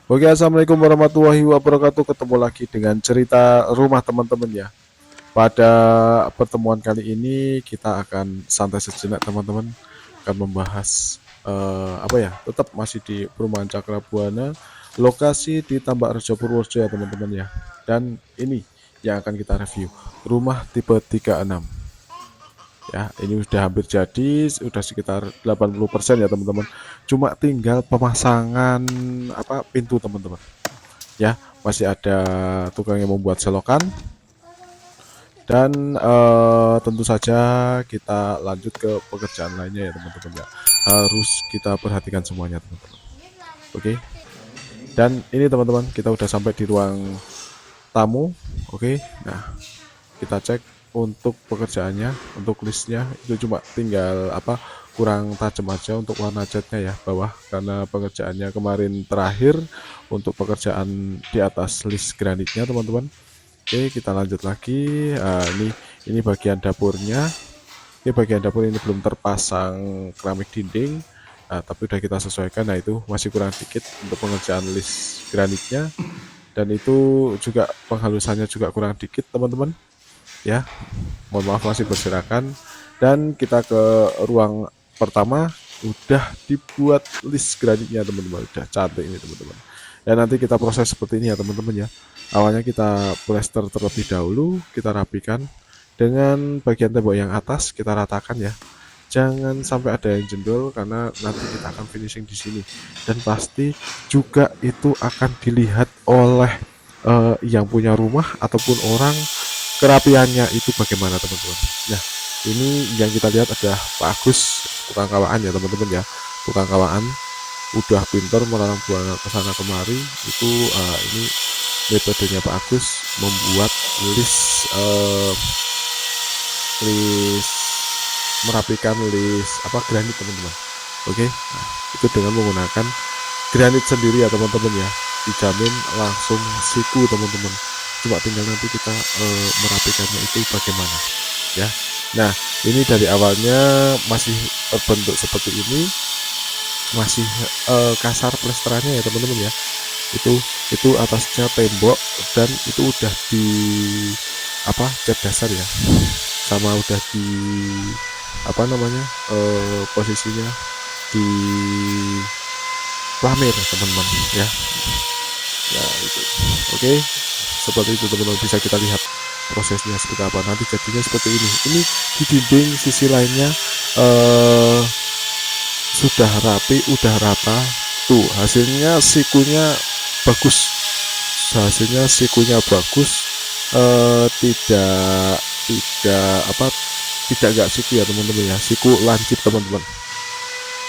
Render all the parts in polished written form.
Oke, assalamualaikum warahmatullahi wabarakatuh. Ketemu lagi dengan cerita rumah teman-teman ya. Pada pertemuan kali ini kita akan santai sejenak teman-teman, akan membahas apa ya? Tetap masih di perumahan Cakrabuana, lokasi di Tambak Rejo Purworejo ya teman-teman ya. Dan ini yang akan kita review, rumah tipe 36. Ya, ini udah hampir jadi, udah sekitar 80% ya teman-teman. Cuma tinggal pemasangan apa pintu teman-teman. Ya, masih ada tukang yang membuat selokan dan tentu saja kita lanjut ke pekerjaan lainnya ya teman-teman ya. Harus kita perhatikan semuanya teman-teman. Oke. Dan ini teman-teman, kita udah sampai di ruang tamu. Oke. Nah, kita cek untuk pekerjaannya, untuk listnya itu cuma tinggal apa kurang tajam aja untuk warna catnya ya bawah, karena pengerjaannya kemarin terakhir untuk pekerjaan di atas list granitnya teman-teman. Oke, kita lanjut lagi. Ini bagian dapurnya. Ini bagian dapur ini belum terpasang keramik dinding, tapi udah kita sesuaikan. Nah, itu masih kurang dikit untuk pengerjaan list granitnya, dan itu juga penghalusannya juga kurang dikit teman-teman ya. Mohon maaf masih berserakan. Dan kita ke ruang pertama, udah dibuat list granitnya teman-teman, udah cantik ini teman-teman. Dan nanti kita proses seperti ini ya teman-teman ya. Awalnya kita plester terlebih dahulu, kita rapikan dengan bagian tembok yang atas, kita ratakan ya. Jangan sampai ada yang jendol karena nanti kita akan finishing di sini, dan pasti juga itu akan dilihat oleh yang punya rumah ataupun orang, kerapiannya itu bagaimana teman-teman. Nah, ini yang kita lihat ada Pak Agus, tukang kawaan ya teman-teman ya. Tukang kawaan udah pinter melarang buana kesana kemari. Itu ini metodenya Pak Agus membuat list merapikan list apa granit teman-teman. Oke, nah, itu dengan menggunakan granit sendiri ya teman-teman ya, dijamin langsung siku teman-teman. Cuma tinggal nanti kita merapikannya itu bagaimana ya. Nah, ini dari awalnya masih terbentuk seperti ini, masih kasar plesterannya ya teman-teman ya. Itu atasnya tembok, dan itu udah di apa cat dasar ya, sama udah di apa namanya posisinya di plamir teman-teman ya. Ya itu oke, seperti itu teman-teman, bisa kita lihat prosesnya seperti apa. Nanti jadinya seperti ini di dinding sisi lainnya sudah rapi, udah rata tuh, hasilnya sikunya bagus, hasilnya sikunya bagus. Tidak apa, tidak enggak siku ya teman-teman ya, siku lancip teman-teman,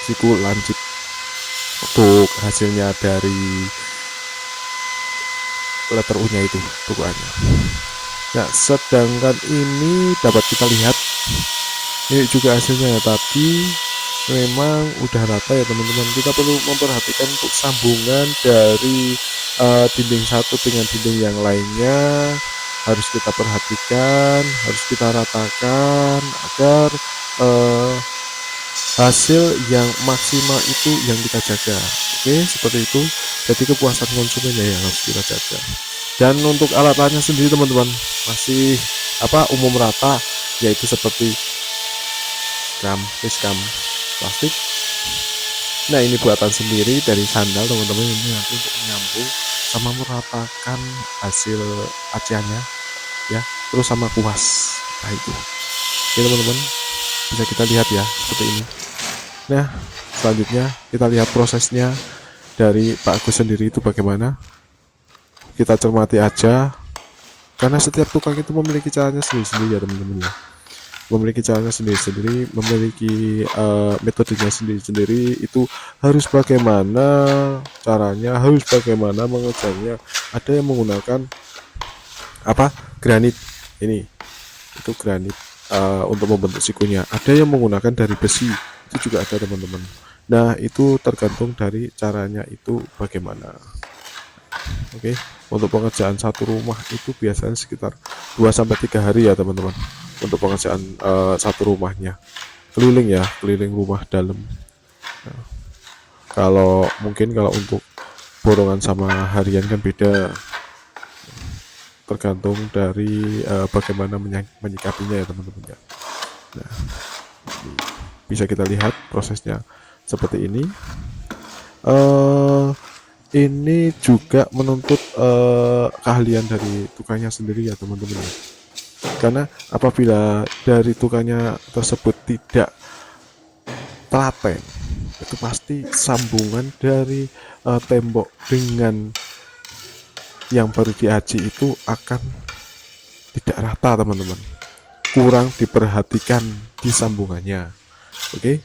siku lancip. Untuk hasilnya dari letter U nya itu tukuannya. Nah, sedangkan ini dapat kita lihat ini juga hasilnya ya, tapi memang udah rata ya teman-teman. Kita perlu memperhatikan untuk sambungan dari dinding satu dengan dinding yang lainnya, harus kita perhatikan, harus kita ratakan agar hasil yang maksimal itu yang kita jaga. Oke, seperti itu. Jadi kepuasan konsumennya yang harus kita jaga. Dan untuk alat-alatnya sendiri teman-teman masih apa umum rata, yaitu seperti cam plastik. Nah, ini buatan sendiri dari sandal teman-teman, ini nanti untuk menyambung sama meratakan hasil aciannya ya, terus sama kuas. Nah, itu oke teman-teman, bisa kita lihat ya seperti ini. Nah, selanjutnya kita lihat prosesnya dari Pak Agus sendiri itu bagaimana. Kita cermati aja, karena setiap tukang itu memiliki caranya sendiri-sendiri ya teman-teman ya, memiliki caranya sendiri-sendiri, memiliki metodenya sendiri-sendiri. Itu harus bagaimana caranya, harus bagaimana mengerjanya. Ada yang menggunakan apa granit, ini itu granit untuk membentuk sikunya. Ada yang menggunakan dari besi, itu juga ada teman-teman. Nah, itu tergantung dari caranya itu bagaimana. Oke, untuk pengerjaan satu rumah itu biasanya sekitar 2-3 hari ya teman-teman, untuk pengerjaan satu rumahnya, keliling ya, keliling rumah dalam. Nah, kalau mungkin kalau untuk borongan sama harian kan beda, tergantung dari bagaimana menyikapinya ya teman-teman ya. Nah, bisa kita lihat prosesnya seperti ini. Ini juga menuntut keahlian dari tukangnya sendiri ya teman-teman ya. Karena apabila dari tukangnya tersebut tidak telaten, itu pasti sambungan dari tembok dengan yang baru diaji itu akan tidak rata teman-teman, kurang diperhatikan di sambungannya. Oke.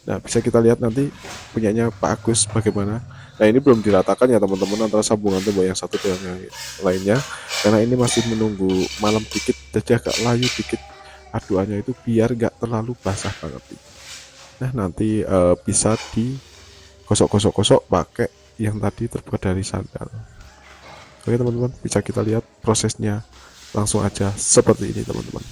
Nah, bisa kita lihat nanti punyanya Pak Agus bagaimana. Nah, ini belum diratakan ya teman-teman antara sambungan tembok yang satu dengan yang lainnya, karena ini masih menunggu malam dikit, jadi agak layu dikit aduannya itu biar gak terlalu basah banget. Nah, nanti bisa digosok-gosok pakai yang tadi terbuat dari sandal. Oke teman-teman, bisa kita lihat prosesnya langsung aja seperti ini teman-teman.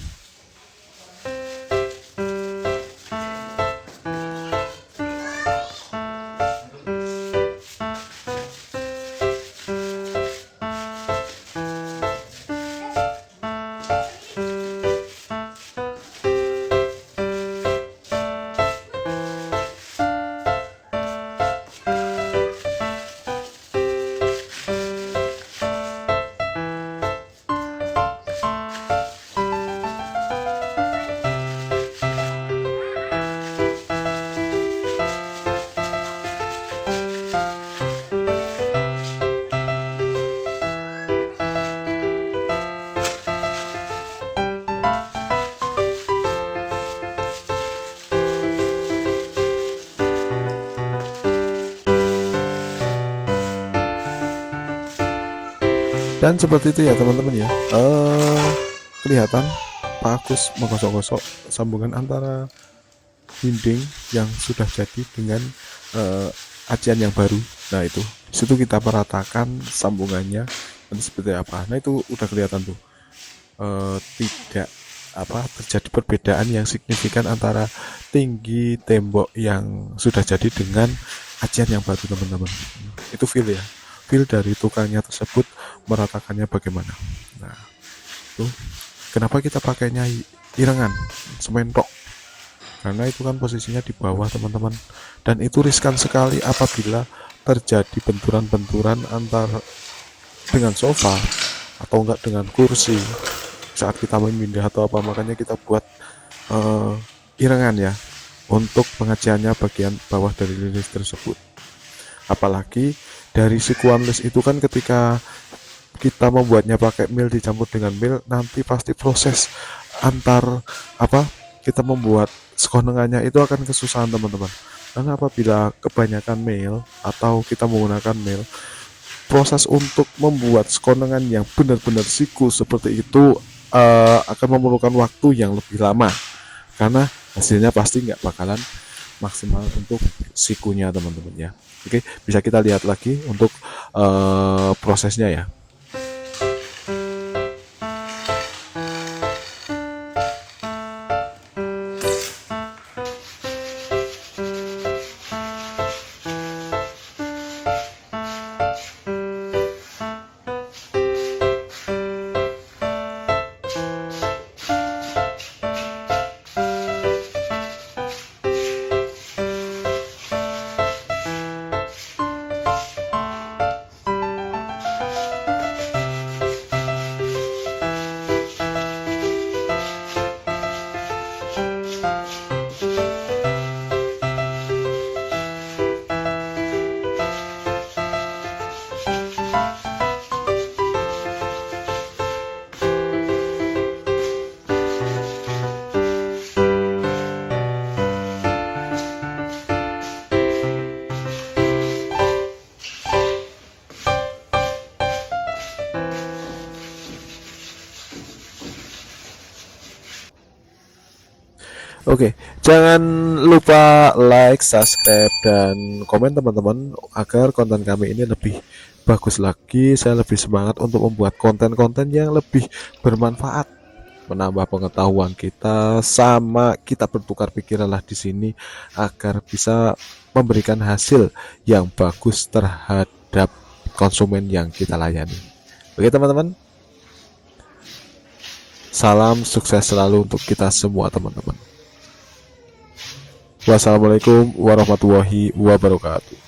Dan seperti itu ya teman-teman ya. Kelihatan Pak Agus menggosok-gosok sambungan antara dinding yang sudah jadi dengan acian yang baru. Nah, itu disitu kita meratakan sambungannya dan seperti apa. Nah, itu udah kelihatan tuh tidak terjadi perbedaan yang signifikan antara tinggi tembok yang sudah jadi dengan acian yang baru teman-teman. Itu feel ya, feel dari tukangnya tersebut meratakannya bagaimana. Nah, tuh kenapa kita pakainya irengan semen tok, karena itu kan posisinya di bawah teman-teman, dan itu riskan sekali apabila terjadi benturan-benturan antara dengan sofa atau enggak dengan kursi saat kita memindah atau apa. Makanya kita buat irengan ya untuk pengajiannya bagian bawah dari lilis tersebut. Apalagi dari sikuan list itu kan ketika kita membuatnya pakai mil dicampur dengan mil, nanti pasti proses antar kita membuat sekonengannya itu akan kesusahan teman-teman. Karena apabila kebanyakan mil atau kita menggunakan mil, proses untuk membuat sekonengan yang benar-benar siku seperti itu akan memerlukan waktu yang lebih lama, karena hasilnya pasti nggak bakalan maksimal untuk sikunya teman-teman ya. Oke, bisa kita lihat lagi untuk prosesnya ya. Oke, jangan lupa like, subscribe, dan komen teman-teman agar konten kami ini lebih bagus lagi. Saya lebih semangat untuk membuat konten-konten yang lebih bermanfaat, menambah pengetahuan kita, sama kita bertukar pikiran lah di sini agar bisa memberikan hasil yang bagus terhadap konsumen yang kita layani. Oke teman-teman, salam sukses selalu untuk kita semua teman-teman. Wassalamualaikum warahmatullahi wabarakatuh.